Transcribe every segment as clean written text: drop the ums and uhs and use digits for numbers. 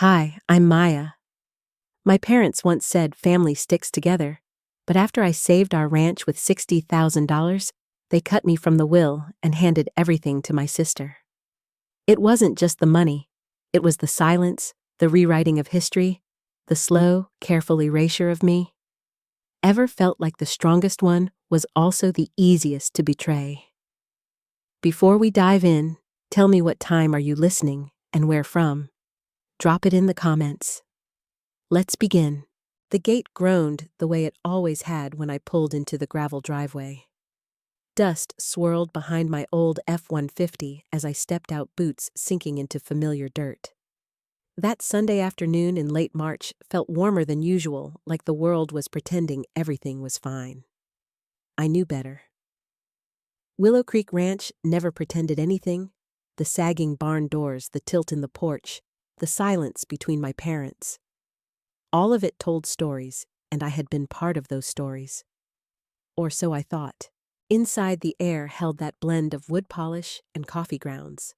Hi, I'm Maya. My parents once said family sticks together, but after I saved our ranch with $60,000, they cut me from the will and handed everything to my sister. It wasn't just the money, it was the silence, the rewriting of history, the slow, careful erasure of me. Ever felt like the strongest one was also the easiest to betray? Before we dive in, tell me what time are you listening and where from? Drop it in the comments. Let's begin. The gate groaned the way it always had when I pulled into the gravel driveway. Dust swirled behind my old F-150 as I stepped out, boots sinking into familiar dirt. That Sunday afternoon in late March felt warmer than usual, like the world was pretending everything was fine. I knew better. Willow Creek Ranch never pretended anything. The sagging barn doors, the tilt in the porch, the silence between my parents. All of it told stories, and I had been part of those stories. Or so I thought. Inside, the air held that blend of wood polish and coffee grounds.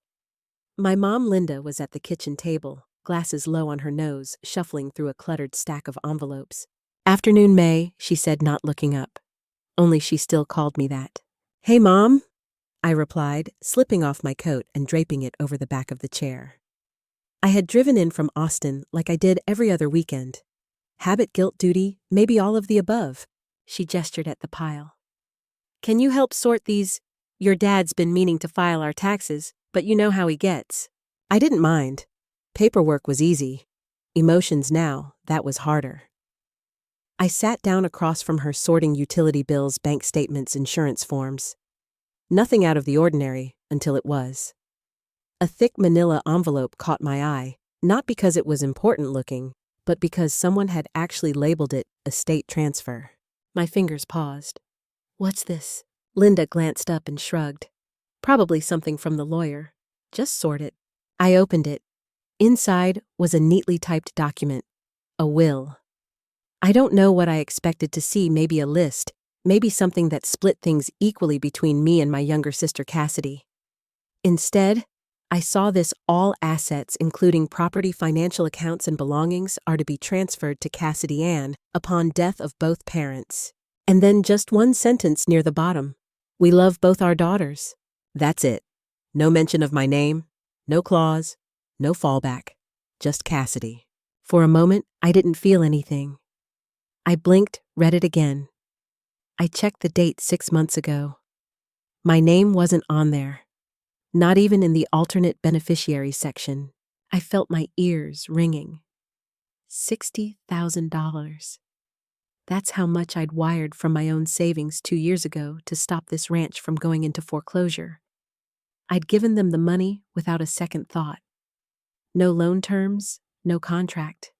My mom, Linda, was at the kitchen table, glasses low on her nose, shuffling through a cluttered stack of envelopes. "Afternoon, May," she said, not looking up. Only she still called me that. "Hey, Mom," I replied, slipping off my coat and draping it over the back of the chair. I had driven in from Austin like I did every other weekend. Habit, guilt, duty, maybe all of the above. She gestured at the pile. "Can you help sort these? Your dad's been meaning to file our taxes, but you know how he gets." I didn't mind. Paperwork was easy. Emotions now, that was harder. I sat down across from her, sorting utility bills, bank statements, insurance forms. Nothing out of the ordinary until it was. A thick manila envelope caught my eye, not because it was important looking, but because someone had actually labeled it estate transfer. My fingers paused. "What's this?" Linda glanced up and shrugged. "Probably something from the lawyer. Just sort it." I opened it. Inside was a neatly typed document. A will. I don't know what I expected to see, maybe a list, maybe something that split things equally between me and my younger sister Cassidy. Instead, I saw this: all assets, including property, financial accounts, and belongings, are to be transferred to Cassidy Ann upon death of both parents. And then just one sentence near the bottom: "We love both our daughters." That's it. No mention of my name, no clause, no fallback. Just Cassidy. For a moment, I didn't feel anything. I blinked, read it again. I checked the date 6 months ago. My name wasn't on there. Not even in the alternate beneficiary section. I felt my ears ringing. $60,000. That's how much I'd wired from my own savings 2 years ago to stop this ranch from going into foreclosure. I'd given them the money without a second thought. No loan terms, no contract.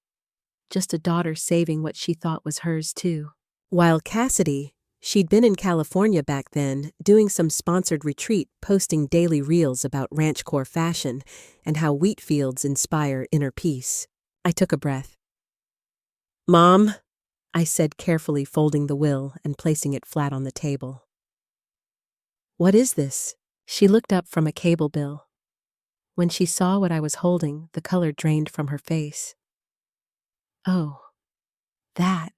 Just a daughter saving what she thought was hers too. While Cassidy, she'd been in California back then, doing some sponsored retreat, posting daily reels about ranchcore fashion and how wheat fields inspire inner peace. I took a breath. "Mom," I said, carefully folding the will and placing it flat on the table. "What is this?" She looked up from a cable bill. When she saw what I was holding, the color drained from her face. "Oh, that.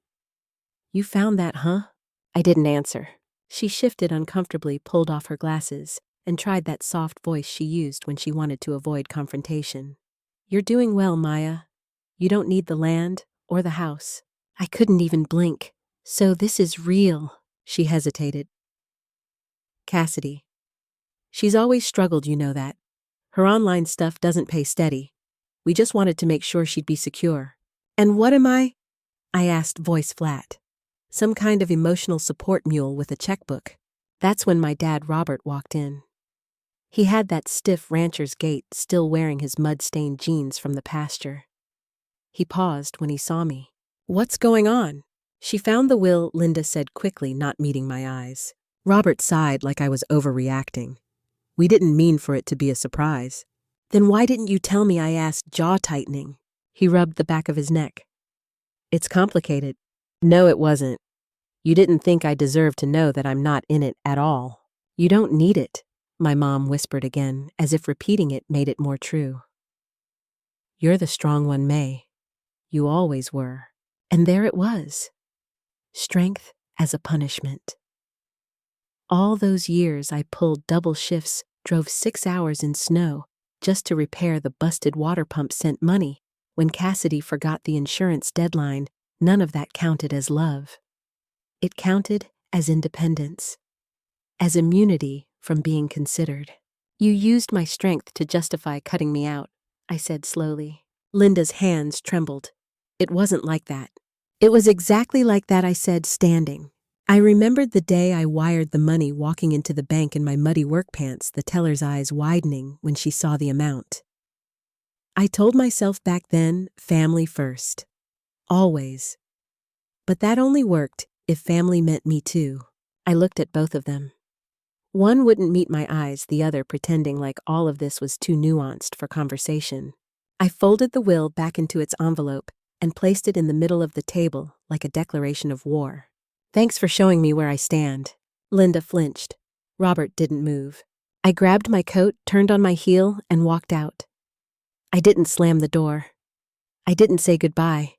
You found that, huh?" I didn't answer. She shifted uncomfortably, pulled off her glasses, and tried that soft voice she used when she wanted to avoid confrontation. "You're doing well, Maya. You don't need the land or the house." I couldn't even blink. "So this is real." She hesitated. "Cassidy. She's always struggled, you know that. Her online stuff doesn't pay steady. We just wanted to make sure she'd be secure." "And what am I?" I asked, voice flat. "Some kind of emotional support mule with a checkbook." That's when my dad Robert walked in. He had that stiff rancher's gait, still wearing his mud-stained jeans from the pasture. He paused when he saw me. "What's going on?" "She found the will," Linda said quickly, not meeting my eyes. Robert sighed like I was overreacting. "We didn't mean for it to be a surprise." "Then why didn't you tell me?" I asked, jaw tightening. He rubbed the back of his neck. "It's complicated." "No, it wasn't. You didn't think I deserved to know that I'm not in it at all." "You don't need it," my mom whispered again, as if repeating it made it more true. "You're the strong one, May. You always were." And there it was. Strength as a punishment. All those years I pulled double shifts, drove 6 hours in snow, just to repair the busted water pump sent money. When Cassidy forgot the insurance deadline, none of that counted as love. It counted as independence, as immunity from being considered. "You used my strength to justify cutting me out," I said slowly. Linda's hands trembled. "It wasn't like that." "It was exactly like that," I said, standing. I remembered the day I wired the money walking into the bank in my muddy work pants, the teller's eyes widening when she saw the amount. I told myself back then, family first. Always. But that only worked if family meant me too. I looked at both of them. One wouldn't meet my eyes, the other pretending like all of this was too nuanced for conversation. I folded the will back into its envelope and placed it in the middle of the table like a declaration of war. "Thanks for showing me where I stand." Linda flinched. Robert didn't move. I grabbed my coat, turned on my heel, and walked out. I didn't slam the door. I didn't say goodbye.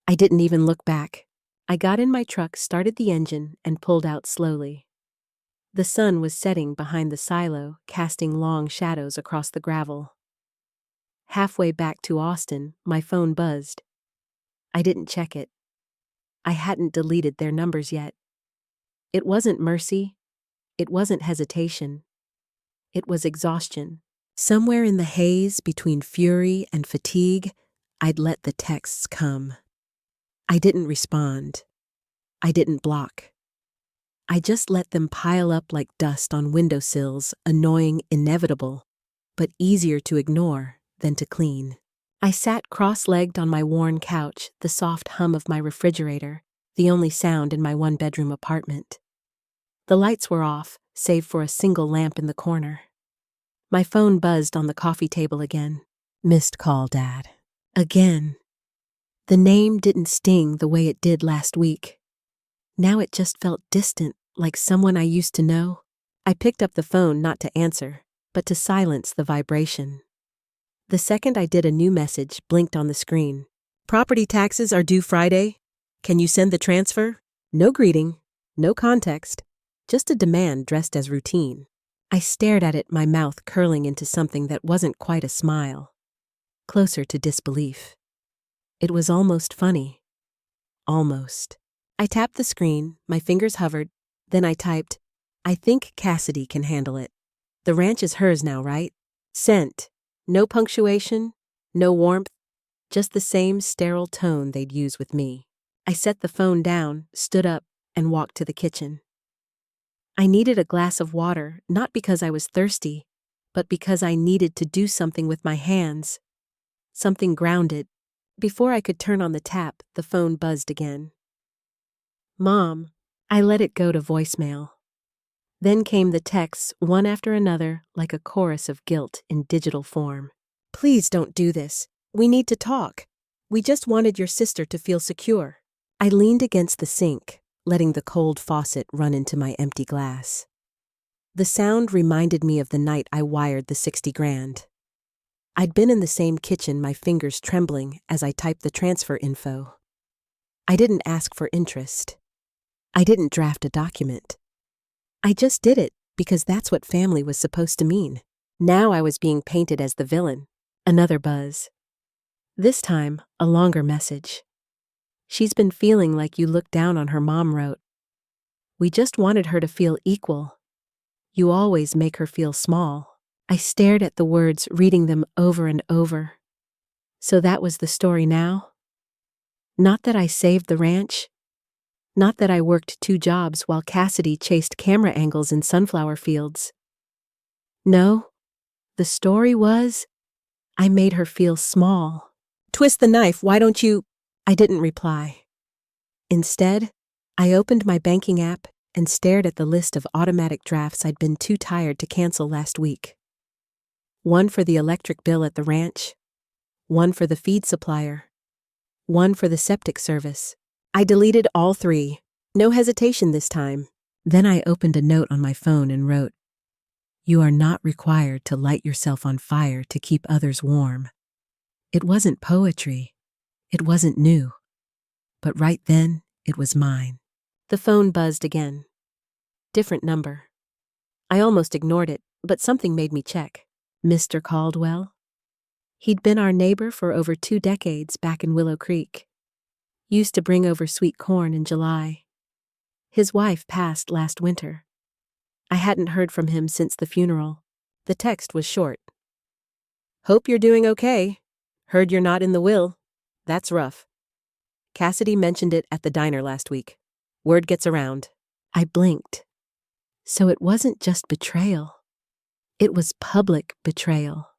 I didn't even look back. I got in my truck, started the engine, and pulled out slowly. The sun was setting behind the silo, casting long shadows across the gravel. Halfway back to Austin, my phone buzzed. I didn't check it. I hadn't deleted their numbers yet. It wasn't mercy. It wasn't hesitation. It was exhaustion. Somewhere in the haze between fury and fatigue, I'd let the texts come. I didn't respond. I didn't block. I just let them pile up like dust on windowsills, annoying, inevitable, but easier to ignore than to clean. I sat cross-legged on my worn couch, the soft hum of my refrigerator, the only sound in my one-bedroom apartment. The lights were off, save for a single lamp in the corner. My phone buzzed on the coffee table again. "Missed call, Dad." Again. The name didn't sting the way it did last week. Now it just felt distant, like someone I used to know. I picked up the phone not to answer, but to silence the vibration. The second I did, a new message blinked on the screen. "Property taxes are due Friday. Can you send the transfer?" No greeting, no context, just a demand dressed as routine. I stared at it, my mouth curling into something that wasn't quite a smile. Closer to disbelief. It was almost funny. Almost. I tapped the screen, my fingers hovered, then I typed, "I think Cassidy can handle it. The ranch is hers now, right?" Sent. No punctuation, no warmth, just the same sterile tone they'd use with me. I set the phone down, stood up, and walked to the kitchen. I needed a glass of water, not because I was thirsty, but because I needed to do something with my hands. Something grounded. Before I could turn on the tap, the phone buzzed again. "Mom." I let it go to voicemail. Then came the texts, one after another, like a chorus of guilt in digital form. "Please don't do this. We need to talk. We just wanted your sister to feel secure." I leaned against the sink, letting the cold faucet run into my empty glass. The sound reminded me of the night I wired the 60 grand. I'd been in the same kitchen, my fingers trembling as I typed the transfer info. I didn't ask for interest. I didn't draft a document. I just did it because that's what family was supposed to mean. Now I was being painted as the villain. Another buzz. This time, a longer message. "She's been feeling like you looked down on her," Mom wrote. "We just wanted her to feel equal. You always make her feel small." I stared at the words, reading them over and over. So that was the story now? Not that I saved the ranch. Not that I worked 2 jobs while Cassidy chased camera angles in sunflower fields. No, the story was, I made her feel small. "Twist the knife, why don't you?" I didn't reply. Instead, I opened my banking app and stared at the list of automatic drafts I'd been too tired to cancel last week. One for the electric bill at the ranch, one for the feed supplier, one for the septic service. I deleted all 3. No hesitation this time. Then I opened a note on my phone and wrote, "You are not required to light yourself on fire to keep others warm." It wasn't poetry. It wasn't new. But right then, it was mine. The phone buzzed again. Different number. I almost ignored it, but something made me check. Mr. Caldwell? He'd been our neighbor for over 2 decades back in Willow Creek. Used to bring over sweet corn in July. His wife passed last winter. I hadn't heard from him since the funeral. The text was short. Hope you're doing okay. Heard you're not in the will. That's rough. Cassidy mentioned it at the diner last week. Word gets around. I blinked. So it wasn't just betrayal. It was public betrayal.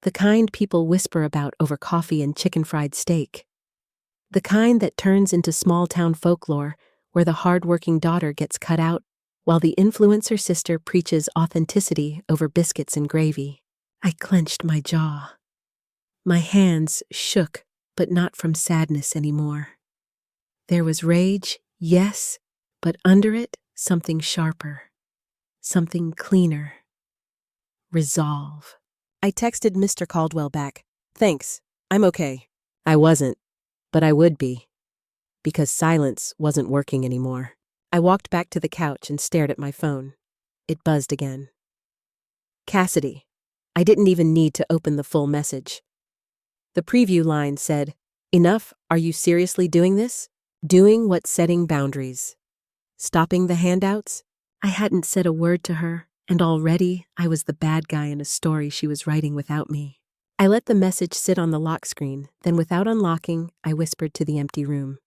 The kind people whisper about over coffee and chicken fried steak. The kind that turns into small-town folklore where the hard-working daughter gets cut out while the influencer sister preaches authenticity over biscuits and gravy. I clenched my jaw. My hands shook, but not from sadness anymore. There was rage, yes, but under it, something sharper. Something cleaner. Resolve. I texted Mr. Caldwell back. Thanks, I'm okay. I wasn't, but I would be. Because silence wasn't working anymore. I walked back to the couch and stared at my phone. It buzzed again. Cassidy. I didn't even need to open the full message. The preview line said, Enough, are you seriously doing this? Doing what's setting boundaries. Stopping the handouts? I hadn't said a word to her, and already I was the bad guy in a story she was writing without me. I let the message sit on the lock screen, then without unlocking, I whispered to the empty room.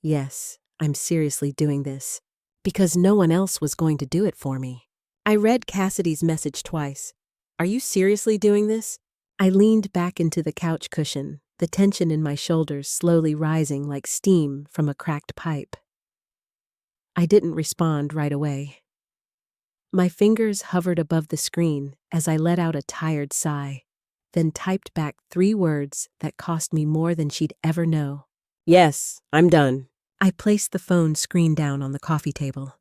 Yes, I'm seriously doing this, because no one else was going to do it for me. I read Cassidy's message twice. Are you seriously doing this? I leaned back into the couch cushion, the tension in my shoulders slowly rising like steam from a cracked pipe. I didn't respond right away. My fingers hovered above the screen as I let out a tired sigh, then typed back 3 words that cost me more than she'd ever know. Yes, I'm done. I placed the phone screen down on the coffee table.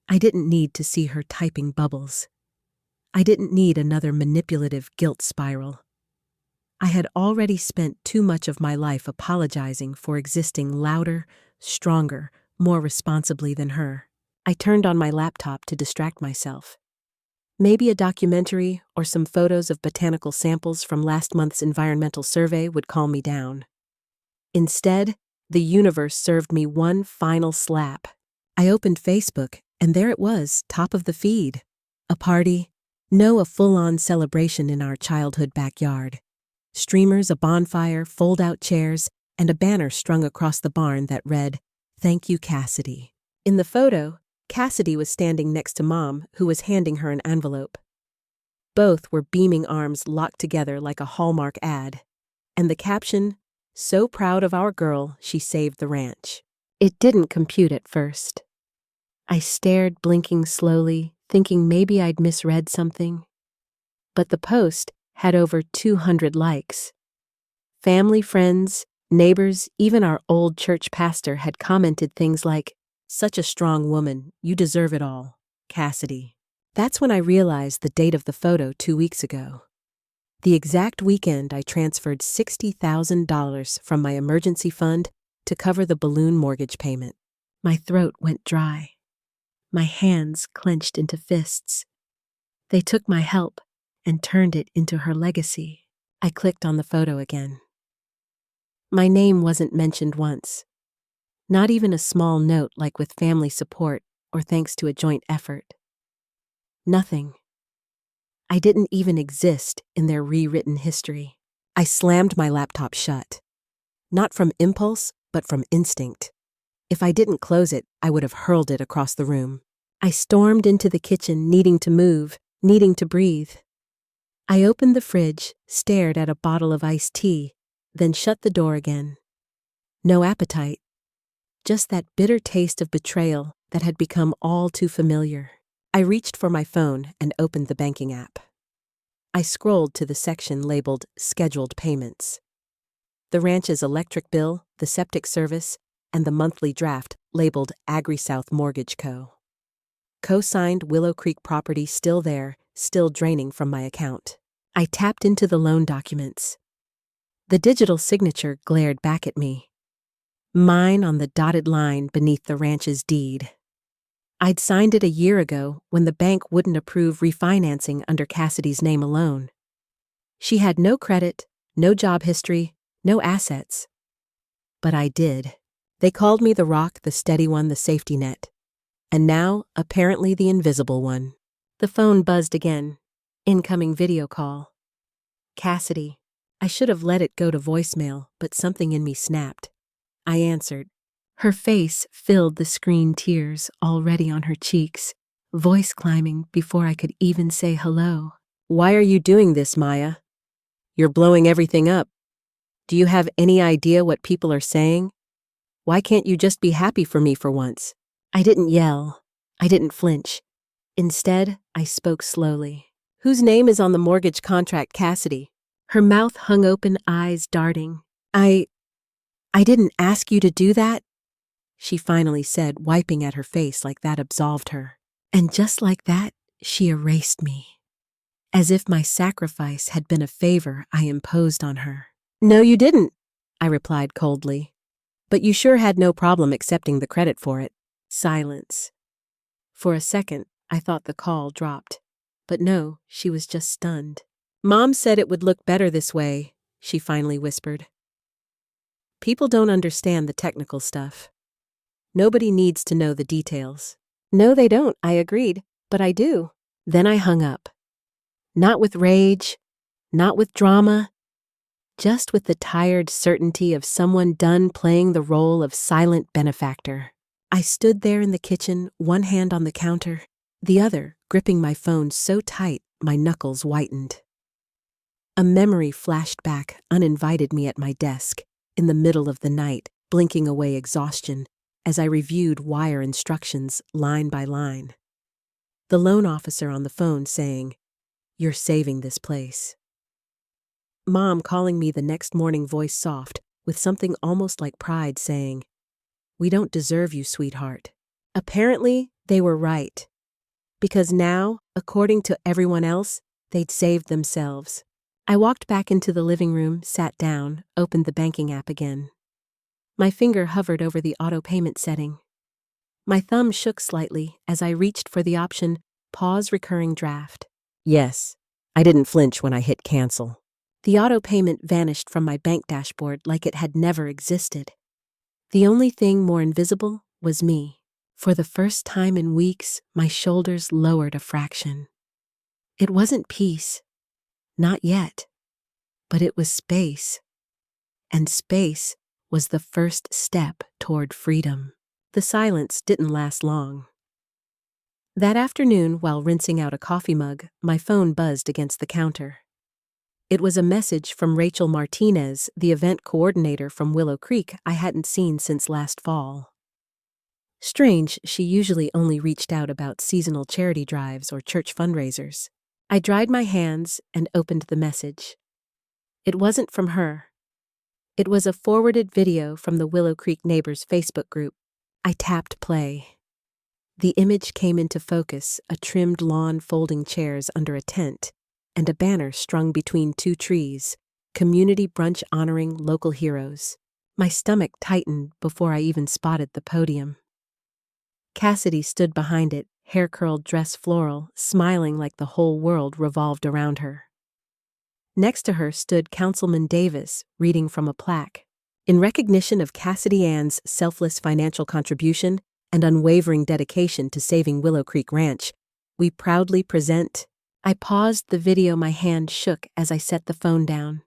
I didn't need to see her typing bubbles. I didn't need another manipulative guilt spiral. I had already spent too much of my life apologizing for existing louder, stronger, more responsibly than her. I turned on my laptop to distract myself. Maybe a documentary or some photos of botanical samples from last month's environmental survey would calm me down. Instead, the universe served me one final slap. I opened Facebook, and there it was, top of the feed. A party. No, a full-on celebration in our childhood backyard. Streamers, a bonfire, fold-out chairs, and a banner strung across the barn that read, Thank you, Cassidy. In the photo, Cassidy was standing next to Mom, who was handing her an envelope. Both were beaming arms locked together like a Hallmark ad. And the caption, So proud of our girl, she saved the ranch. It didn't compute at first. I stared, blinking slowly, thinking maybe I'd misread something. But the post had over 200 likes. Family, friends, neighbors, even our old church pastor had commented things like, Such a strong woman, you deserve it all, Cassidy. That's when I realized the date of the photo 2 weeks ago. The exact weekend I transferred $60,000 from my emergency fund to cover the balloon mortgage payment. My throat went dry. My hands clenched into fists. They took my help and turned it into her legacy. I clicked on the photo again. My name wasn't mentioned once. Not even a small note like with family support or thanks to a joint effort. Nothing. I didn't even exist in their rewritten history. I slammed my laptop shut. Not from impulse, but from instinct. If I didn't close it, I would have hurled it across the room. I stormed into the kitchen, needing to move, needing to breathe. I opened the fridge, stared at a bottle of iced tea, then shut the door again. No appetite. Just that bitter taste of betrayal that had become all too familiar. I reached for my phone and opened the banking app. I scrolled to the section labeled Scheduled Payments. The ranch's electric bill, the septic service, and the monthly draft labeled AgriSouth Mortgage Co. Co-signed Willow Creek property still there, still draining from my account. I tapped into the loan documents. The digital signature glared back at me, mine on the dotted line beneath the ranch's deed. I'd signed it a year ago when the bank wouldn't approve refinancing under Cassidy's name alone. She had no credit, no job history, no assets. But I did. They called me the rock, the steady one, the safety net. And now, apparently the invisible one. The phone buzzed again. Incoming video call. Cassidy. I should have let it go to voicemail, but something in me snapped. I answered. Her face filled the screen, tears already on her cheeks, voice climbing before I could even say hello. Why are you doing this, Maya? You're blowing everything up. Do you have any idea what people are saying? Why can't you just be happy for me for once? I didn't yell. I didn't flinch. Instead, I spoke slowly. Whose name is on the mortgage contract, Cassidy? Her mouth hung open, eyes darting. I didn't ask you to do that, she finally said, wiping at her face like that absolved her. And just like that, she erased me. As if my sacrifice had been a favor I imposed on her. No, you didn't, I replied coldly. But you sure had no problem accepting the credit for it. Silence. For a second, I thought the call dropped. But no, she was just stunned. Mom said it would look better this way, she finally whispered. People don't understand the technical stuff. Nobody needs to know the details. No, they don't, I agreed, but I do. Then I hung up. Not with rage, not with drama, just with the tired certainty of someone done playing the role of silent benefactor. I stood there in the kitchen, one hand on the counter, the other gripping my phone so tight my knuckles whitened. A memory flashed back, uninvited me at my desk, in the middle of the night, blinking away exhaustion, as I reviewed wire instructions line by line. The loan officer on the phone saying, "You're saving this place." Mom calling me the next morning, voice soft, with something almost like pride, saying, "We don't deserve you, sweetheart." Apparently, they were right. Because now, according to everyone else, they'd saved themselves. I walked back into the living room, sat down, opened the banking app again. My finger hovered over the auto payment setting. My thumb shook slightly as I reached for the option, pause recurring draft. Yes, I didn't flinch when I hit cancel. The auto payment vanished from my bank dashboard like it had never existed. The only thing more invisible was me. For the first time in weeks, my shoulders lowered a fraction. It wasn't peace. Not yet. But it was space. And space was the first step toward freedom. The silence didn't last long. That afternoon, while rinsing out a coffee mug, my phone buzzed against the counter. It was a message from Rachel Martinez, the event coordinator from Willow Creek I hadn't seen since last fall. Strange, she usually only reached out about seasonal charity drives or church fundraisers. I dried my hands and opened the message. It wasn't from her. It was a forwarded video from the Willow Creek Neighbors Facebook group. I tapped play. The image came into focus, a trimmed lawn, folding chairs under a tent, and a banner strung between two trees, community brunch honoring local heroes. My stomach tightened before I even spotted the podium. Cassidy stood behind it, hair curled, dress floral, smiling like the whole world revolved around her. Next to her stood Councilman Davis, reading from a plaque. In recognition of Cassidy Ann's selfless financial contribution and unwavering dedication to saving Willow Creek Ranch, we proudly present. I paused the video, my hand shook as I set the phone down.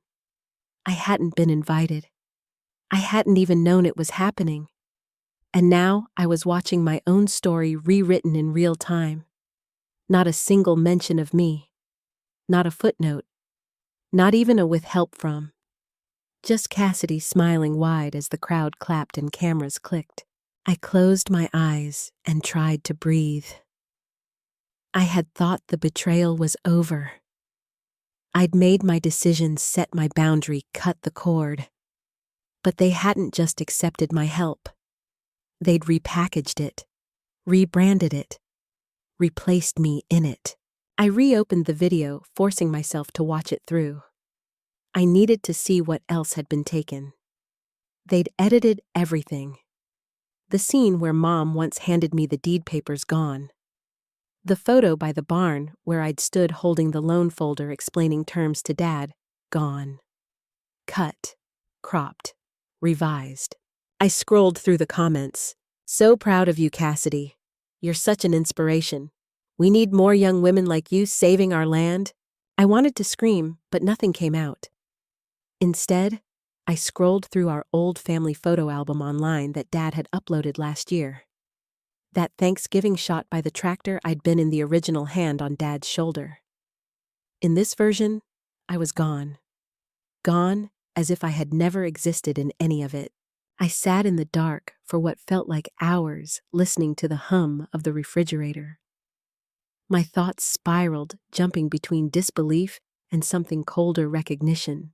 I hadn't been invited. I hadn't even known it was happening. And now I was watching my own story rewritten in real time. Not a single mention of me. Not a footnote. Not even a "with help from." Just Cassidy smiling wide as the crowd clapped and cameras clicked. I closed my eyes and tried to breathe. I had thought the betrayal was over. I'd made my decision, set my boundary, cut the cord. But they hadn't just accepted my help. They'd repackaged it, rebranded it, replaced me in it. I reopened the video, forcing myself to watch it through. I needed to see what else had been taken. They'd edited everything. The scene where Mom once handed me the deed papers gone. The photo by the barn where I'd stood holding the loan folder explaining terms to Dad, gone. Cut, cropped, revised. I scrolled through the comments. So proud of you, Cassidy. You're such an inspiration. We need more young women like you saving our land. I wanted to scream, but nothing came out. Instead, I scrolled through our old family photo album online that Dad had uploaded last year. That Thanksgiving shot by the tractor I'd been in the original hand on Dad's shoulder. In this version, I was gone. Gone as if I had never existed in any of it. I sat in the dark for what felt like hours listening to the hum of the refrigerator. My thoughts spiraled, jumping between disbelief and something colder recognition.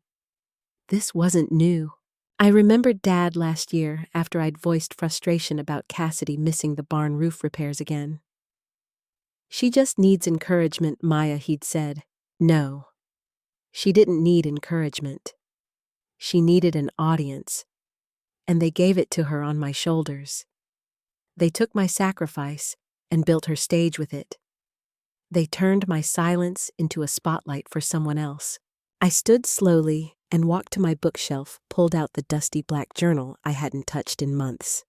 This wasn't new. I remembered Dad last year after I'd voiced frustration about Cassidy missing the barn roof repairs again. She just needs encouragement, Maya, he'd said. No. She didn't need encouragement. She needed an audience. And they gave it to her on my shoulders. They took my sacrifice and built her stage with it. They turned my silence into a spotlight for someone else. I stood slowly and walked to my bookshelf, pulled out the dusty black journal I hadn't touched in months.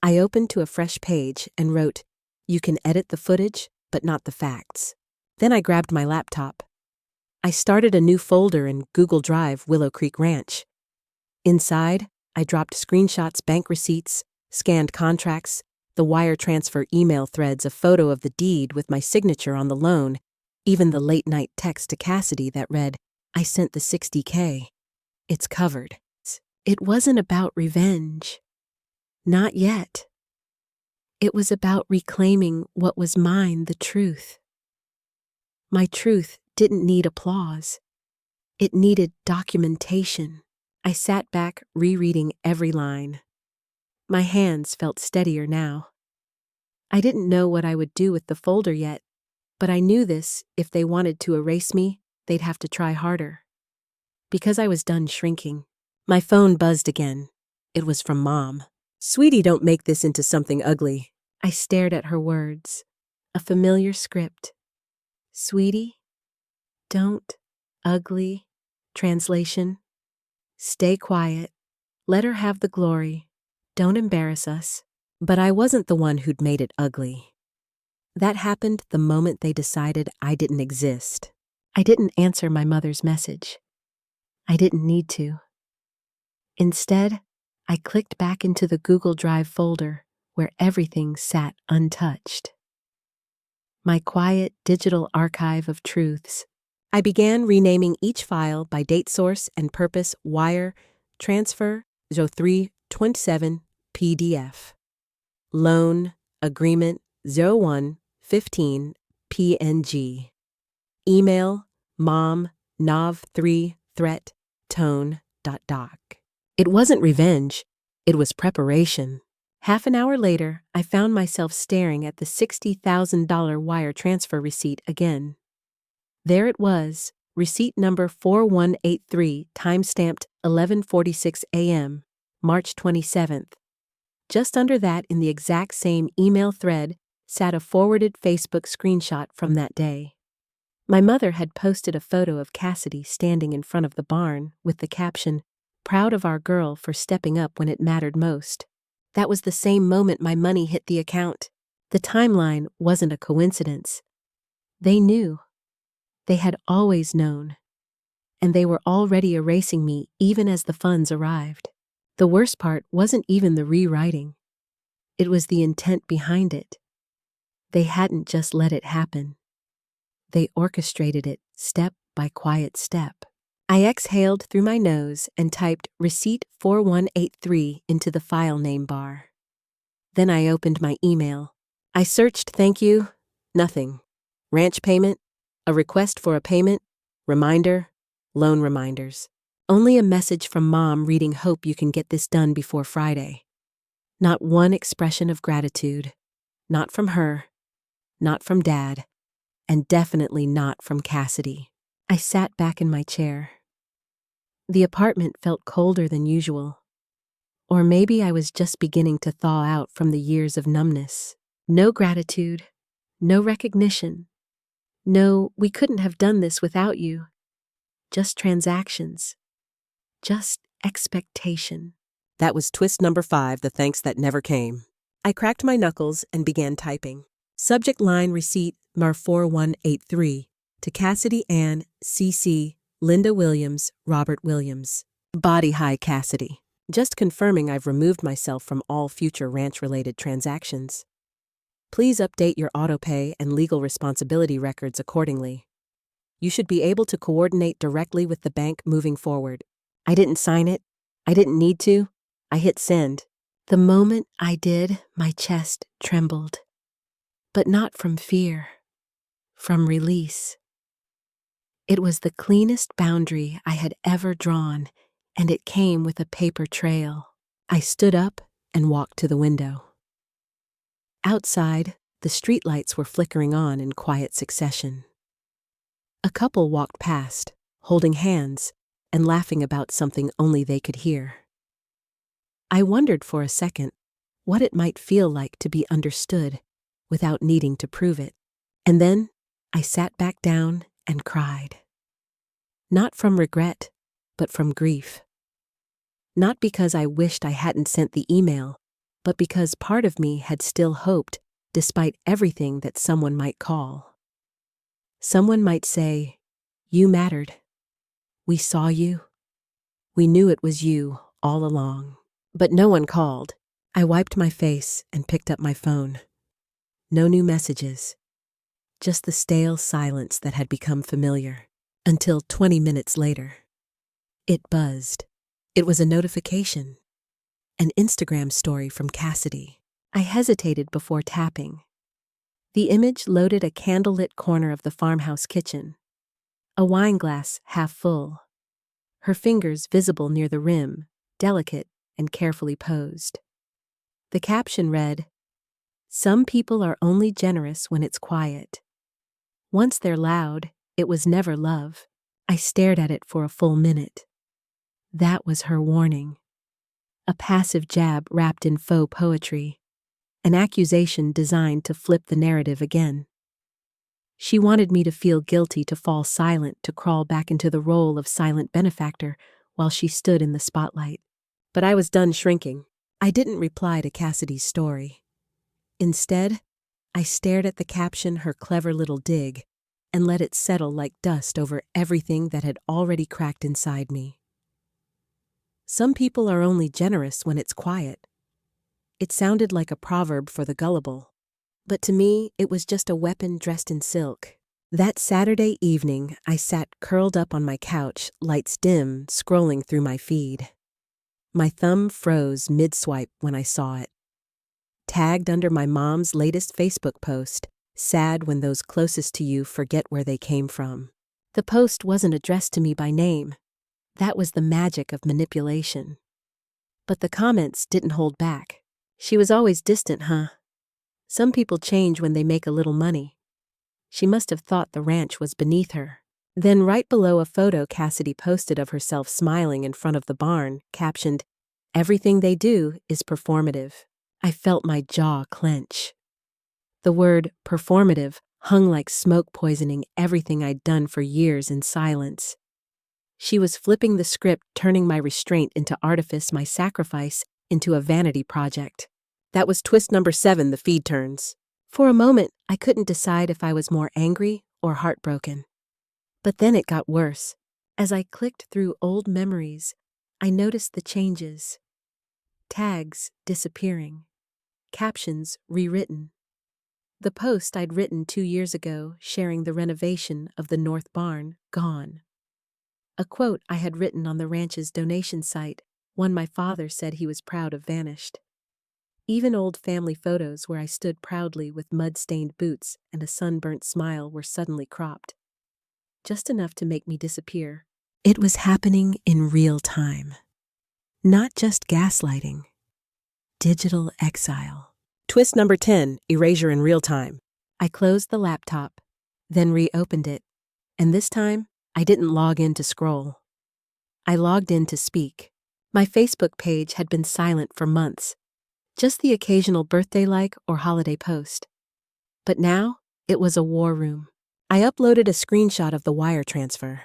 I opened to a fresh page and wrote, "You can edit the footage, but not the facts." Then I grabbed my laptop. I started a new folder in Google Drive, Willow Creek Ranch. Inside, I dropped screenshots, bank receipts, scanned contracts, the wire transfer email threads, a photo of the deed with my signature on the loan, even the late-night text to Cassidy that read, "I sent the $60K. It's covered." It wasn't about revenge. Not yet. It was about reclaiming what was mine, the truth. My truth didn't need applause. It needed documentation. I sat back, rereading every line. My hands felt steadier now. I didn't know what I would do with the folder yet, but I knew this: if they wanted to erase me, they'd have to try harder. Because I was done shrinking. My phone buzzed again. It was from Mom. "Sweetie, don't make this into something ugly." I stared at her words. A familiar script. "Sweetie, don't, ugly." Translation: stay quiet. Let her have the glory. Don't embarrass us. But I wasn't the one who'd made it ugly. That happened the moment they decided I didn't exist. I didn't answer my mother's message. I didn't need to. Instead, I clicked back into the Google Drive folder where everything sat untouched. My quiet digital archive of truths. I began renaming each file by date source and purpose: wire, transfer, 0327 PDF. Loan, agreement, 0115 PNG. Email, mom, nav3, threat, tone, .doc. It wasn't revenge, it was preparation. Half an hour later, I found myself staring at the $60,000 wire transfer receipt again. There it was, receipt number 4183, time-stamped 11:46 a.m., March 27th. Just under that, in the exact same email thread, sat a forwarded Facebook screenshot from that day. My mother had posted a photo of Cassidy standing in front of the barn with the caption, "Proud of our girl for stepping up when it mattered most." That was the same moment my money hit the account. The timeline wasn't a coincidence. They knew. They had always known. And they were already erasing me even as the funds arrived. The worst part wasn't even the rewriting. It was the intent behind it. They hadn't just let it happen. They orchestrated it step by quiet step. I exhaled through my nose and typed receipt 4183 into the file name bar. Then I opened my email. I searched thank you, nothing. Ranch payment, a request for a payment, reminder, loan reminders. Only a message from Mom reading, "Hope you can get this done before Friday." Not one expression of gratitude. Not from her, not from Dad, and definitely not from Cassidy. I sat back in my chair. The apartment felt colder than usual. Or maybe I was just beginning to thaw out from the years of numbness. No gratitude, no recognition. No, we couldn't have done this without you. Just transactions. Just expectation. That was twist number 5, the thanks that never came. I cracked my knuckles and began typing. Subject line receipt Mar 4183 to Cassidy Ann, CC, Linda Williams, Robert Williams. Body high Cassidy. Just confirming I've removed myself from all future ranch-related transactions. Please update your autopay and legal responsibility records accordingly. You should be able to coordinate directly with the bank moving forward. I didn't sign it. I didn't need to. I hit send. The moment I did, my chest trembled. But not from fear. From release. It was the cleanest boundary I had ever drawn, and it came with a paper trail. I stood up and walked to the window. Outside, the streetlights were flickering on in quiet succession. A couple walked past, holding hands, and laughing about something only they could hear. I wondered for a second what it might feel like to be understood without needing to prove it. And then I sat back down and cried. Not from regret, but from grief. Not because I wished I hadn't sent the email, but because part of me had still hoped, despite everything that someone might call. Someone might say, "You mattered. We saw you. We knew it was you all along." But no one called. I wiped my face and picked up my phone. No new messages. Just the stale silence that had become familiar. Until 20 minutes later. It buzzed. It was a notification. An Instagram story from Cassidy. I hesitated before tapping. The image loaded a candlelit corner of the farmhouse kitchen. A wine glass half full. Her fingers visible near the rim, delicate and carefully posed. The caption read, "Some people are only generous when it's quiet. Once they're loud, it was never love." I stared at it for a full minute. That was her warning. A passive jab wrapped in faux poetry. An accusation designed to flip the narrative again. She wanted me to feel guilty, to fall silent, to crawl back into the role of silent benefactor while she stood in the spotlight. But I was done shrinking. I didn't reply to Cassidy's story. Instead, I stared at the caption, her clever little dig, and let it settle like dust over everything that had already cracked inside me. Some people are only generous when it's quiet. It sounded like a proverb for the gullible. But to me, it was just a weapon dressed in silk. That Saturday evening, I sat curled up on my couch, lights dim, scrolling through my feed. My thumb froze mid-swipe when I saw it. Tagged under my mom's latest Facebook post, "Sad when those closest to you forget where they came from." The post wasn't addressed to me by name. That was the magic of manipulation. But the comments didn't hold back. "She was always distant, huh? Some people change when they make a little money." She must have thought the ranch was beneath her. Then right below a photo Cassidy posted of herself smiling in front of the barn, captioned, "Everything they do is performative." I felt my jaw clench. The word performative hung like smoke poisoning everything I'd done for years in silence. She was flipping the script, turning my restraint into artifice, my sacrifice into a vanity project. That was twist number 7, the feed turns. For a moment, I couldn't decide if I was more angry or heartbroken. But then it got worse. As I clicked through old memories, I noticed the changes. Tags disappearing. Captions rewritten. The post I'd written 2 years ago, sharing the renovation of the North Barn, gone. A quote I had written on the ranch's donation site, one my father said he was proud of, vanished. Even old family photos where I stood proudly with mud-stained boots and a sunburnt smile were suddenly cropped. Just enough to make me disappear. It was happening in real time. Not just gaslighting. Digital exile. Twist number 10, erasure in real time. I closed the laptop, then reopened it, and this time I didn't log in to scroll. I logged in to speak. My Facebook page had been silent for months, just the occasional birthday like or holiday post. But now, it was a war room. I uploaded a screenshot of the wire transfer.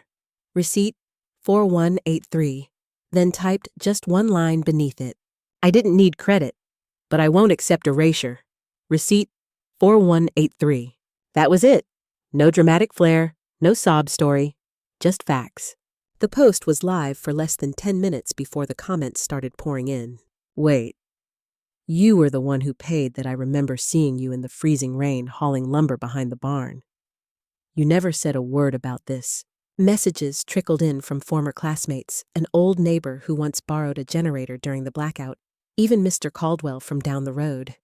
Receipt 4183, then typed just one line beneath it. I didn't need credit, but I won't accept erasure. Receipt 4183. That was it. No dramatic flair, no sob story, just facts. The post was live for less than 10 minutes before the comments started pouring in. Wait. You were the one who paid that I remember seeing you in the freezing rain hauling lumber behind the barn. You never said a word about this. Messages trickled in from former classmates, an old neighbor who once borrowed a generator during the blackout, even Mr. Caldwell from down the road.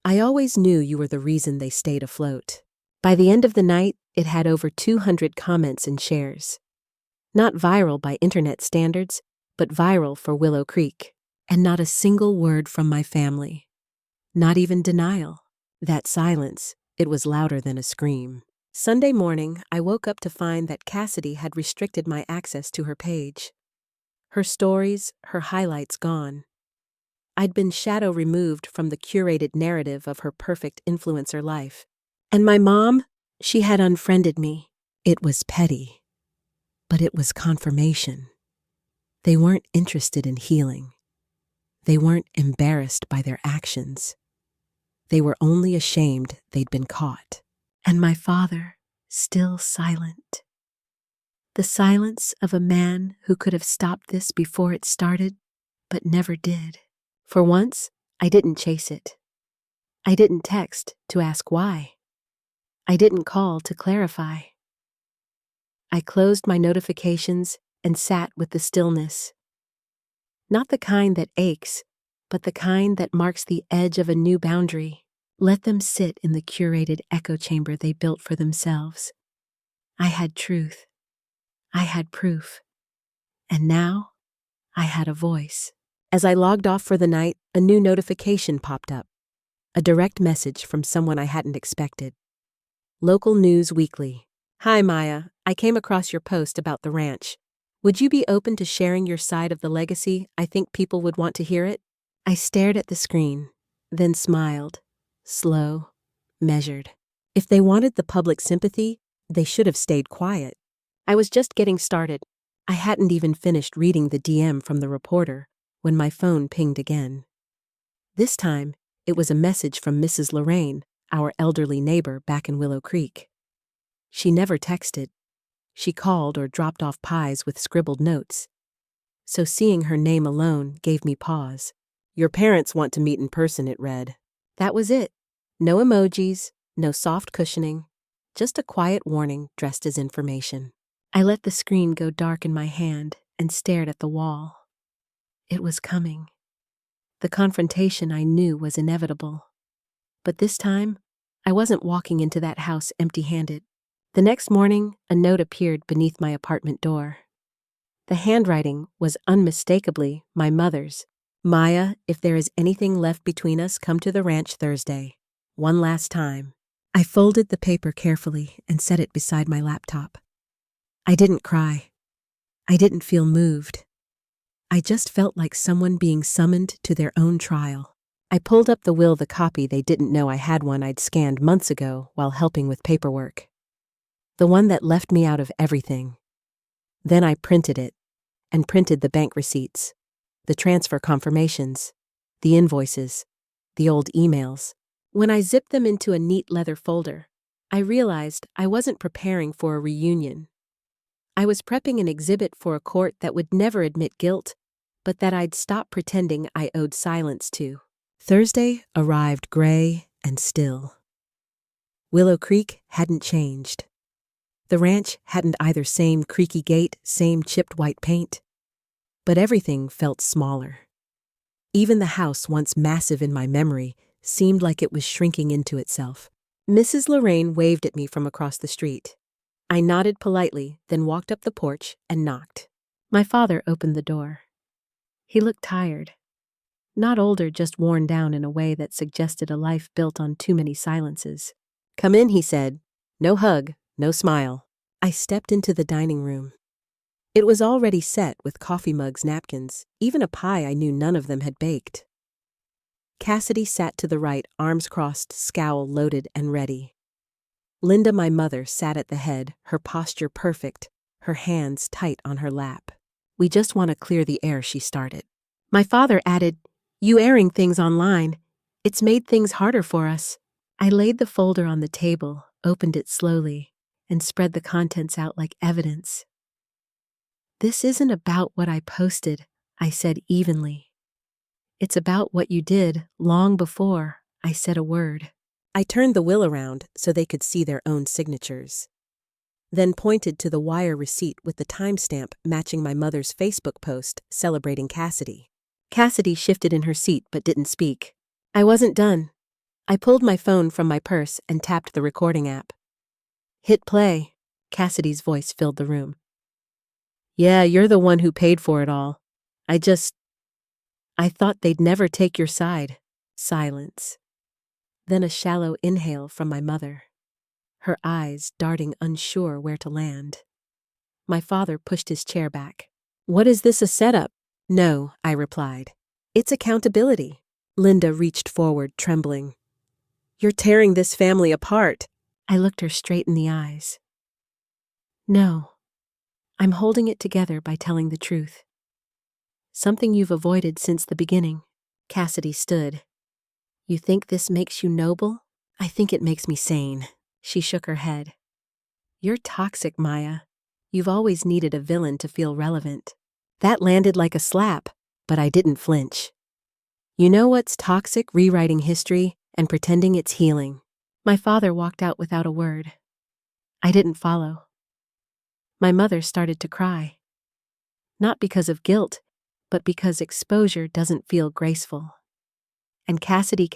I always knew you were the reason they stayed afloat. By the end of the night, it had over 200 comments and shares. Not viral by internet standards, but viral for Willow Creek. And not a single word from my family. Not even denial. That silence, it was louder than a scream. Sunday morning, I woke up to find that Cassidy had restricted my access to her page. Her stories, her highlights gone. I'd been shadow removed from the curated narrative of her perfect influencer life. And my mom, she had unfriended me. It was petty. But it was confirmation. They weren't interested in healing. They weren't embarrassed by their actions. They were only ashamed they'd been caught. And my father, still silent. The silence of a man who could have stopped this before it started, but never did. For once, I didn't chase it. I didn't text to ask why. I didn't call to clarify. I closed my notifications and sat with the stillness. Not the kind that aches, but the kind that marks the edge of a new boundary. Let them sit in the curated echo chamber they built for themselves. I had truth. I had proof. And now, I had a voice. As I logged off for the night, a new notification popped up. A direct message from someone I hadn't expected. Local News Weekly. Hi, Maya. I came across your post about the ranch. Would you be open to sharing your side of the legacy? I think people would want to hear it. I stared at the screen, then smiled. Slow, measured. If they wanted the public sympathy, they should have stayed quiet. I was just getting started. I hadn't even finished reading the DM from the reporter when my phone pinged again. This time, it was a message from Mrs. Lorraine, our elderly neighbor back in Willow Creek. She never texted. She called or dropped off pies with scribbled notes. So seeing her name alone gave me pause. Your parents want to meet in person, it read. That was it. No emojis, no soft cushioning, just a quiet warning dressed as information. I let the screen go dark in my hand and stared at the wall. It was coming. The confrontation I knew was inevitable. But this time, I wasn't walking into that house empty-handed. The next morning, a note appeared beneath my apartment door. The handwriting was unmistakably my mother's. Maya, if there is anything left between us, come to the ranch Thursday. One last time. I folded the paper carefully and set it beside my laptop. I didn't cry. I didn't feel moved. I just felt like someone being summoned to their own trial. I pulled up the will, the copy they didn't know I had one I'd scanned months ago while helping with paperwork. The one that left me out of everything. Then I printed it, and printed the bank receipts, the transfer confirmations, the invoices, the old emails. When I zipped them into a neat leather folder, I realized I wasn't preparing for a reunion. I was prepping an exhibit for a court that would never admit guilt, but that I'd stop pretending I owed silence to. Thursday arrived gray and still. Willow Creek hadn't changed. The ranch hadn't either same creaky gate, same chipped white paint. But everything felt smaller. Even the house, once massive in my memory, seemed like it was shrinking into itself. Mrs. Lorraine waved at me from across the street. I nodded politely, then walked up the porch and knocked. My father opened the door. He looked tired. Not older, just worn down in a way that suggested a life built on too many silences. Come in, he said. No hug, no smile. I stepped into the dining room. It was already set with coffee mugs, napkins, even a pie I knew none of them had baked. Cassidy sat to the right, arms crossed, scowl loaded and ready. Linda, my mother, sat at the head, her posture perfect, her hands tight on her lap. "We just want to clear the air," she started. My father added, "You airing things online, it's made things harder for us." I laid the folder on the table, opened it slowly, and spread the contents out like evidence. "This isn't about what I posted," I said evenly. "It's about what you did long before I said a word." I turned the will around so they could see their own signatures, then pointed to the wire receipt with the timestamp matching my mother's Facebook post celebrating Cassidy. Cassidy shifted in her seat but didn't speak. I wasn't done. I pulled my phone from my purse and tapped the recording app. "Hit play." Cassidy's voice filled the room. "Yeah, you're the one who paid for it all. I thought they'd never take your side." Silence. Then a shallow inhale from my mother, her eyes darting, unsure where to land. My father pushed his chair back. "What is this, a setup?" "No," I replied. "It's accountability." Linda reached forward, trembling. "You're tearing this family apart." I looked her straight in the eyes. "No, I'm holding it together by telling the truth. Something you've avoided since the beginning." Cassidy stood. "You think this makes you noble?" "I think it makes me sane." She shook her head. "You're toxic, Maya. You've always needed a villain to feel relevant." That landed like a slap, but I didn't flinch. "You know what's toxic? Rewriting history and pretending it's healing." My father walked out without a word. I didn't follow. My mother started to cry. Not because of guilt, but because exposure doesn't feel graceful. And Cassidy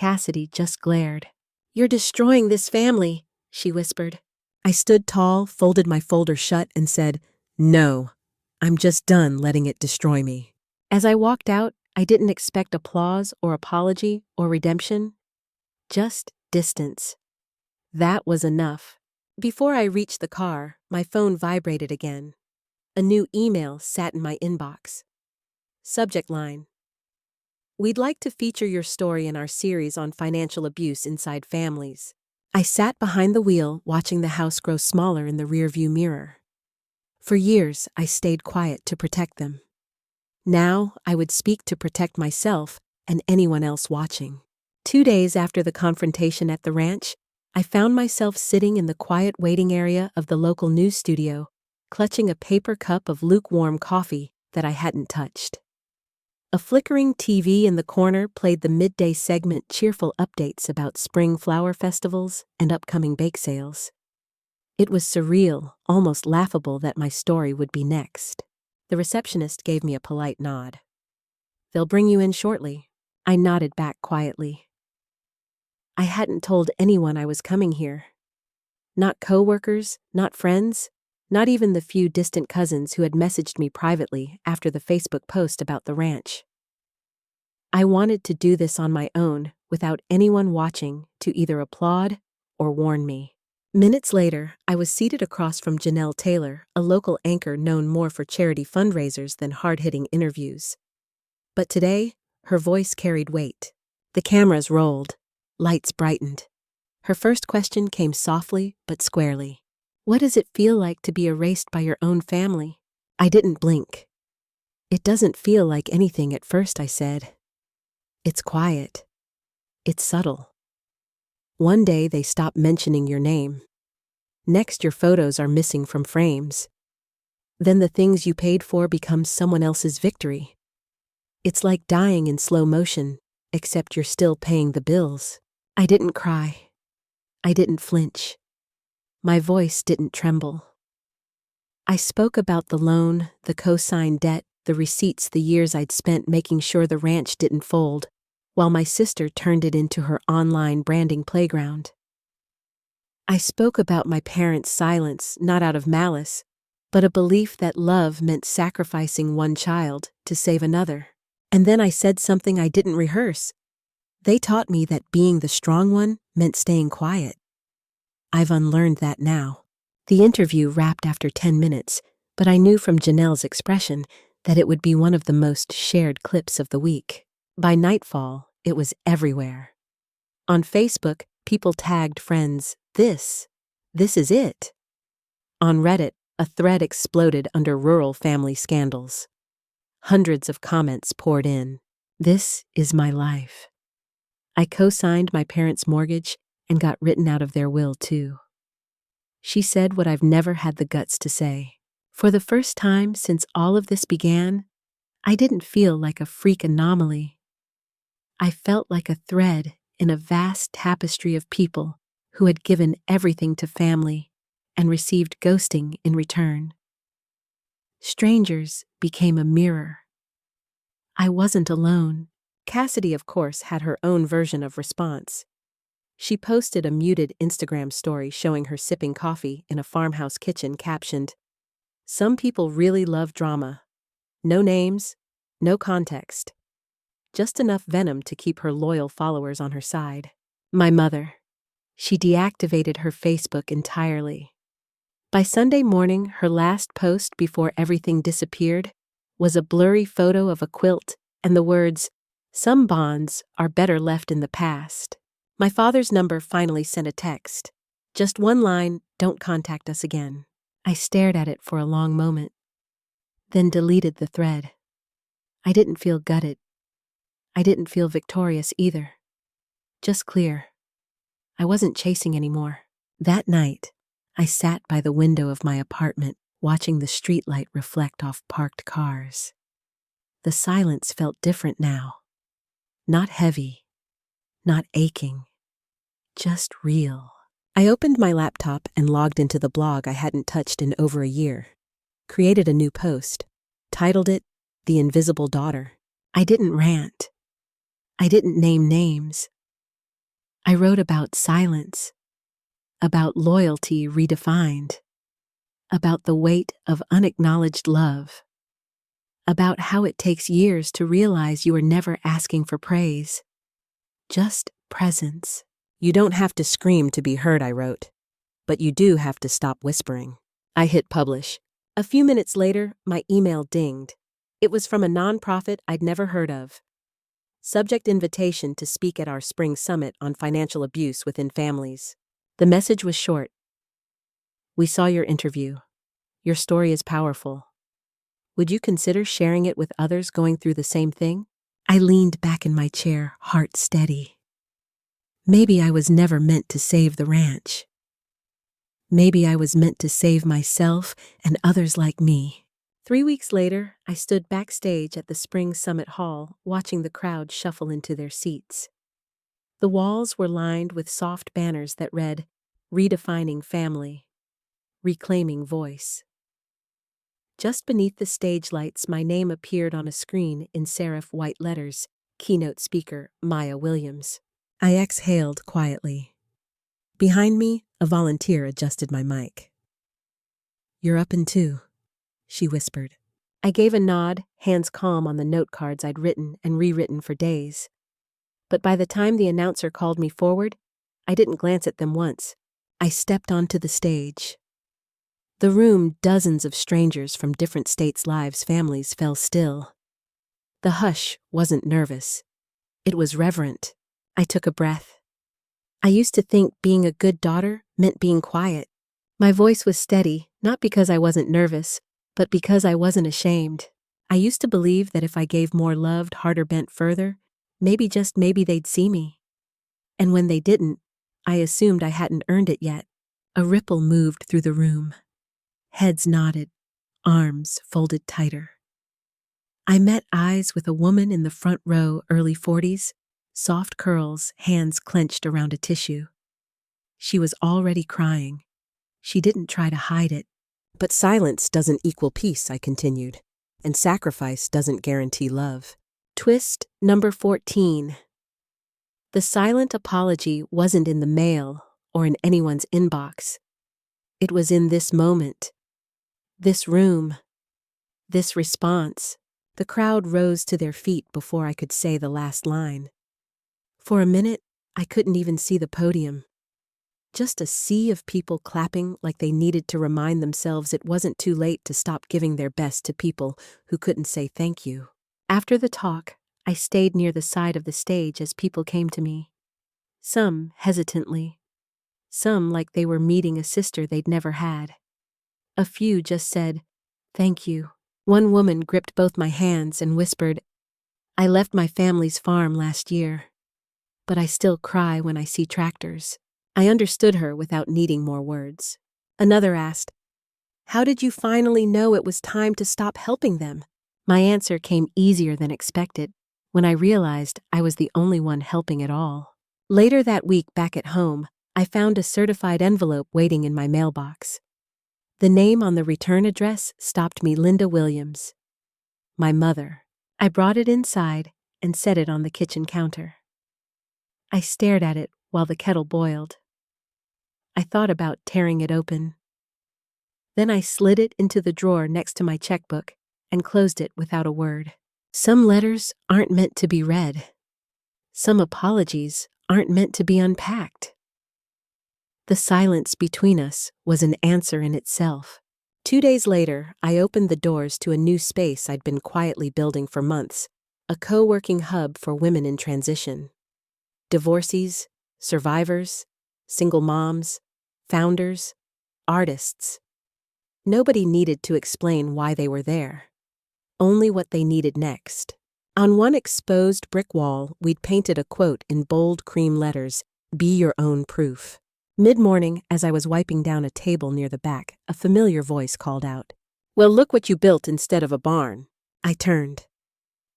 just glared. "You're destroying this family," she whispered. I stood tall, folded my folder shut, and said, "No, I'm just done letting it destroy me." As I walked out, I didn't expect applause or apology or redemption. Just distance. That was enough. Before I reached the car, my phone vibrated again. A new email sat in my inbox. Subject line: "We'd like to feature your story in our series on financial abuse inside families." I sat behind the wheel, watching the house grow smaller in the rearview mirror. For years, I stayed quiet to protect them. Now, I would speak to protect myself and anyone else watching. 2 days after the confrontation at the ranch, I found myself sitting in the quiet waiting area of the local news studio, clutching a paper cup of lukewarm coffee that I hadn't touched. A flickering TV in the corner played the midday segment cheerful updates about spring flower festivals and upcoming bake sales. It was surreal, almost laughable that my story would be next. The receptionist gave me a polite nod. "They'll bring you in shortly." I nodded back quietly. I hadn't told anyone I was coming here. Not coworkers, not friends, not even the few distant cousins who had messaged me privately after the Facebook post about the ranch. I wanted to do this on my own, without anyone watching to either applaud or warn me. Minutes later, I was seated across from Janelle Taylor, a local anchor known more for charity fundraisers than hard-hitting interviews. But today, her voice carried weight. The cameras rolled. Lights brightened. Her first question came softly but squarely. "What does it feel like to be erased by your own family?" I didn't blink. "It doesn't feel like anything at first," I said. "It's quiet. It's subtle. One day they stop mentioning your name. Next, your photos are missing from frames. Then the things you paid for become someone else's victory. It's like dying in slow motion, except you're still paying the bills." I didn't cry. I didn't flinch. My voice didn't tremble. I spoke about the loan, the co-signed debt, the receipts, the years I'd spent making sure the ranch didn't fold, while my sister turned it into her online branding playground. I spoke about my parents' silence, not out of malice, but a belief that love meant sacrificing one child to save another. And then I said something I didn't rehearse. They taught me that being the strong one meant staying quiet. I've unlearned that now. The interview wrapped after 10 minutes, But I knew from Janelle's expression that it would be one of the most shared clips of the week. By nightfall, it was everywhere. On Facebook, people tagged friends, this is it. On Reddit, a thread exploded under rural family scandals. Hundreds of comments poured in. This is my life. I co-signed my parents' mortgage and got written out of their will too. She said what I've never had the guts to say. For the first time since all of this began, I didn't feel like a freak anomaly. I felt like a thread in a vast tapestry of people who had given everything to family and received ghosting in return. Strangers became a mirror. I wasn't alone. Cassidy, of course, had her own version of response. She posted a muted Instagram story showing her sipping coffee in a farmhouse kitchen captioned, "Some people really love drama. No names, no context. Just enough venom to keep her loyal followers on her side." My mother. She deactivated her Facebook entirely. By Sunday morning, her last post before everything disappeared was a blurry photo of a quilt and the words, "Some bonds are better left in the past." My father's number finally sent a text. Just one line, "Don't contact us again." I stared at it for a long moment, then deleted the thread. I didn't feel gutted. I didn't feel victorious either. Just clear. I wasn't chasing anymore. That night, I sat by the window of my apartment, watching the streetlight reflect off parked cars. The silence felt different now. Not heavy, not aching, just real. I opened my laptop and logged into the blog I hadn't touched in over a year. Created a new post. Titled it, "The Invisible Daughter." I didn't rant. I didn't name names. I wrote about silence, about loyalty redefined, about the weight of unacknowledged love, about how it takes years to realize you are never asking for praise, just presence. "You don't have to scream to be heard," I wrote, "but you do have to stop whispering." I hit publish. A few minutes later, my email dinged. It was from a nonprofit I'd never heard of. Subject: invitation to speak at our spring summit on financial abuse within families. The message was short. "We saw your interview. Your story is powerful. Would you consider sharing it with others going through the same thing?" I leaned back in my chair, heart steady. Maybe I was never meant to save the ranch. Maybe I was meant to save myself and others like me. 3 weeks later, I stood backstage at the Spring Summit Hall, watching the crowd shuffle into their seats. The walls were lined with soft banners that read, "Redefining Family, Reclaiming Voice." Just beneath the stage lights, my name appeared on a screen in serif white letters, "Keynote Speaker, Maya Williams." I exhaled quietly. Behind me, a volunteer adjusted my mic. "You're up in two," she whispered. I gave a nod, hands calm on the note cards I'd written and rewritten for days. But by the time the announcer called me forward, I didn't glance at them once. I stepped onto the stage. The room, dozens of strangers from different states' lives, families, fell still. The hush wasn't nervous. It was reverent. I took a breath. I used to think being a good daughter meant being quiet. My voice was steady, not because I wasn't nervous, but because I wasn't ashamed. I used to believe that if I gave more love, harder, bent further, maybe, just maybe, they'd see me. And when they didn't, I assumed I hadn't earned it yet. A ripple moved through the room. Heads nodded, arms folded tighter. I met eyes with a woman in the front row, early 40s, soft curls, hands clenched around a tissue. She was already crying. She didn't try to hide it. "But silence doesn't equal peace," I continued, "and sacrifice doesn't guarantee love." Twist number 14. The silent apology wasn't in the mail or in anyone's inbox. It was in this moment, this room, this response. The crowd rose to their feet before I could say the last line. For a minute, I couldn't even see the podium. Just a sea of people clapping like they needed to remind themselves it wasn't too late to stop giving their best to people who couldn't say thank you. After the talk, I stayed near the side of the stage as people came to me. Some hesitantly, some like they were meeting a sister they'd never had. A few just said, "Thank you." One woman gripped both my hands and whispered, "I left my family's farm last year, but I still cry when I see tractors." I understood her without needing more words. Another asked, "How did you finally know it was time to stop helping them?" My answer came easier than expected when I realized I was the only one helping at all. Later that week back at home, I found a certified envelope waiting in my mailbox. The name on the return address stopped me: Linda Williams, my mother. I brought it inside and set it on the kitchen counter. I stared at it while the kettle boiled. I thought about tearing it open. Then I slid it into the drawer next to my checkbook and closed it without a word. Some letters aren't meant to be read. Some apologies aren't meant to be unpacked. The silence between us was an answer in itself. 2 days later, I opened the doors to a new space I'd been quietly building for months, a co-working hub for women in transition. Divorcees, survivors, single moms, founders, artists. Nobody needed to explain why they were there. Only what they needed next. On one exposed brick wall, we'd painted a quote in bold cream letters, "Be your own proof." Mid-morning, as I was wiping down a table near the back, a familiar voice called out, "Well, look what you built instead of a barn." I turned.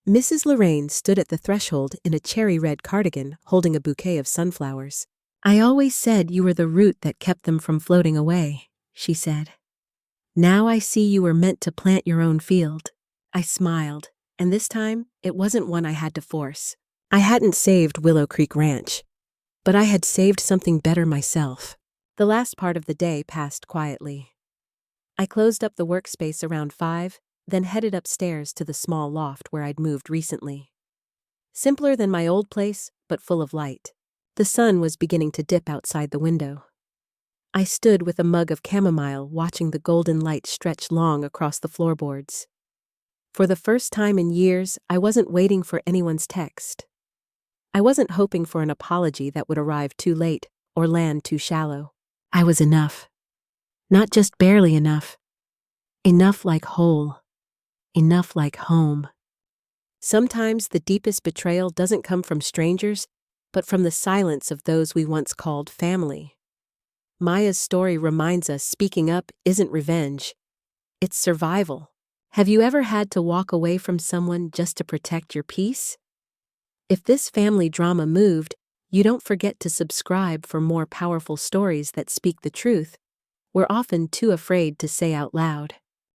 Mrs. Lorraine stood at the threshold in a cherry-red cardigan, holding a bouquet of sunflowers. "I always said you were the root that kept them from floating away," she said. "Now I see you were meant to plant your own field." I smiled, and this time it wasn't one I had to force. I hadn't saved Willow Creek Ranch, but I had saved something better myself. The last part of the day passed quietly. I closed up the workspace around 5, then headed upstairs to the small loft where I'd moved recently. Simpler than my old place, but full of light. The sun was beginning to dip outside the window. I stood with a mug of chamomile watching the golden light stretch long across the floorboards. For the first time in years, I wasn't waiting for anyone's text. I wasn't hoping for an apology that would arrive too late or land too shallow. I was enough. Not just barely enough. Enough like whole. Enough like home. Sometimes the deepest betrayal doesn't come from strangers, but from the silence of those we once called family. Maya's story reminds us speaking up isn't revenge. It's survival. Have you ever had to walk away from someone just to protect your peace? If this family drama moved, you don't forget to subscribe for more powerful stories that speak the truth we're often too afraid to say out loud.